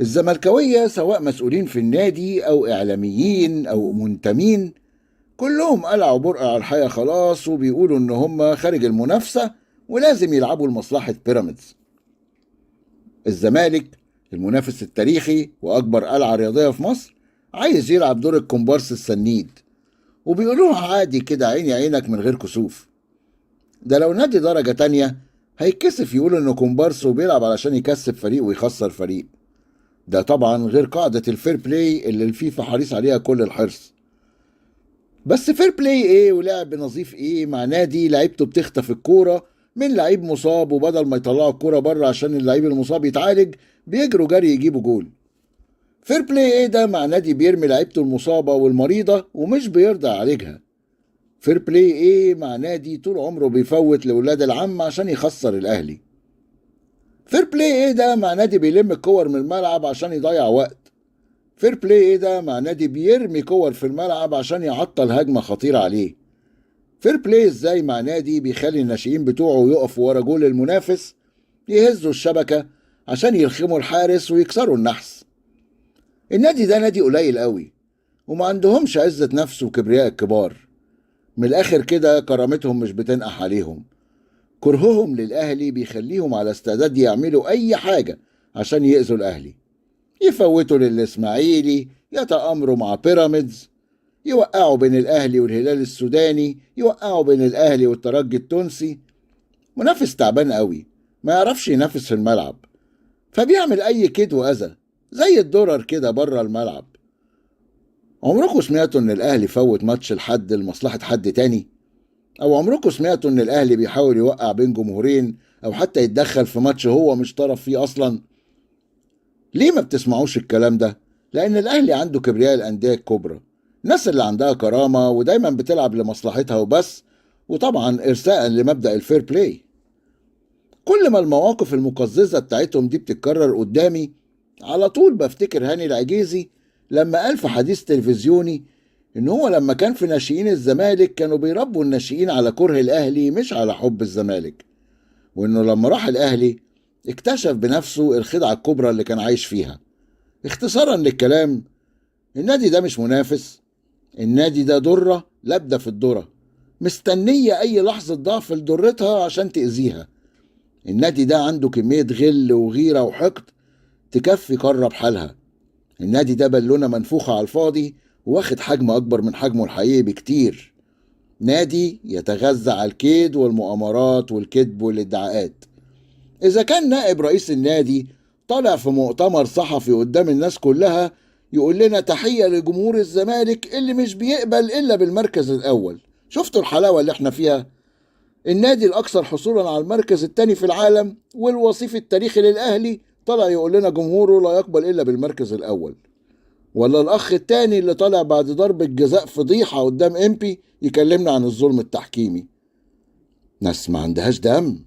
الزملكاوية سواء مسؤولين في النادي أو إعلاميين أو منتمين كلهم قلعوا برقع على الحقيقة خلاص، وبيقولوا إن هم خارج المنافسة ولازم يلعبوا لمصلحة بيراميدز. الزمالك المنافس التاريخي وأكبر قلعة رياضية في مصر عايز يلعب دور الكومبارس السنيد، وبيقولوها عادي كده عيني عينك من غير كسوف. ده لو نادي درجة تانية هيتكسف يقول إنه كومبارس وبيلعب علشان يكسب فريق ويخسر فريق. ده طبعا غير قاعدة الفير بلاي اللي الفيفا حريص عليها كل الحرص. بس فير بلاي ايه ولعب نظيف ايه مع نادي لعيبته بتخطف الكورة من لعيب مصاب، وبدل ما يطلعوا الكورة بره عشان اللعيب المصاب يتعالج بيجروا جري يجيبوا جول؟ فير بلاي ايه ده مع نادي بيرمي لعيبته المصابة والمريضة ومش بيرضى يعالجها؟ فير بلاي ايه مع نادي طول عمره بيفوت لولاد العم عشان يخسر الاهلي؟ فير بلاي ايه ده مع نادي بيلم الكور من الملعب عشان يضيع وقت؟ فير بلاي ايه ده مع نادي بيرمي كور في الملعب عشان يعطل هجمة خطيرة عليه؟ فير بلاي ازاي مع نادي بيخلي الناشئين بتوعه يقفوا ورا جول المنافس يهزوا الشبكة عشان يلخموا الحارس ويكسروا النحس؟ النادي ده نادي قليل قوي وما عندهمش عزة نفس وكبرياء الكبار. من الاخر كده كرامتهم مش بتنقح عليهم. كرههم للاهلي بيخليهم على استعداد يعملوا اي حاجة عشان يأذوا الاهلي، يفوتوا للإسماعيلي، يتآمروا مع بيراميدز، يوقعوا بين الأهلي والهلال السوداني، يوقعوا بين الأهلي والترجي التونسي. منافس تعبان قوي ما يعرفش ينافس في الملعب، فبيعمل أي كيد وأذى زي الدرر كده بره الملعب. عمركم سمعتوا إن الأهلي فوت ماتش لحد لمصلحة حد تاني؟ أو عمركم سمعتوا إن الأهلي بيحاول يوقع بين جمهورين أو حتى يتدخل في ماتش هو مش طرف فيه أصلا؟ ليه ما بتسمعوش الكلام ده؟ لأن الأهلي عنده كبرياء الأندية الكبرى، الناس اللي عندها كرامة ودايما بتلعب لمصلحتها وبس، وطبعا إرساء لمبدأ الفير بلاي. كل ما المواقف المقززة بتاعتهم دي بتتكرر قدامي على طول بفتكر هاني العجيزي لما قال في حديث تلفزيوني إن هو لما كان في ناشئين الزمالك كانوا بيربوا الناشئين على كره الأهلي مش على حب الزمالك، وإنه لما راح الأهلي اكتشف بنفسه الخدعة الكبرى اللي كان عايش فيها. اختصارا للكلام، النادي ده مش منافس، النادي ده درة لابدة في الذرة مستنية أي لحظة ضعف لدرتها عشان تأذيها. النادي ده عنده كمية غل وغيرة وحقد تكفي قارة بحالها. النادي ده بالونة منفوخة على الفاضي واخد حجم أكبر من حجمه الحقيقي بكتير. نادي يتغذى على الكيد والمؤامرات والكذب والادعاءات. إذا كان نائب رئيس النادي طالع في مؤتمر صحفي قدام الناس كلها يقول لنا تحية لجمهور الزمالك اللي مش بيقبل إلا بالمركز الأول، شفتوا الحلاوة اللي احنا فيها؟ النادي الأكثر حصولا على المركز الثاني في العالم والوصيف التاريخي للأهلي طلع يقول لنا جمهوره لا يقبل إلا بالمركز الأول. ولا الأخ التاني اللي طلع بعد ضربة جزاء فضيحة قدام إمبي يكلمنا عن الظلم التحكيمي. ناس ما عندهاش دم.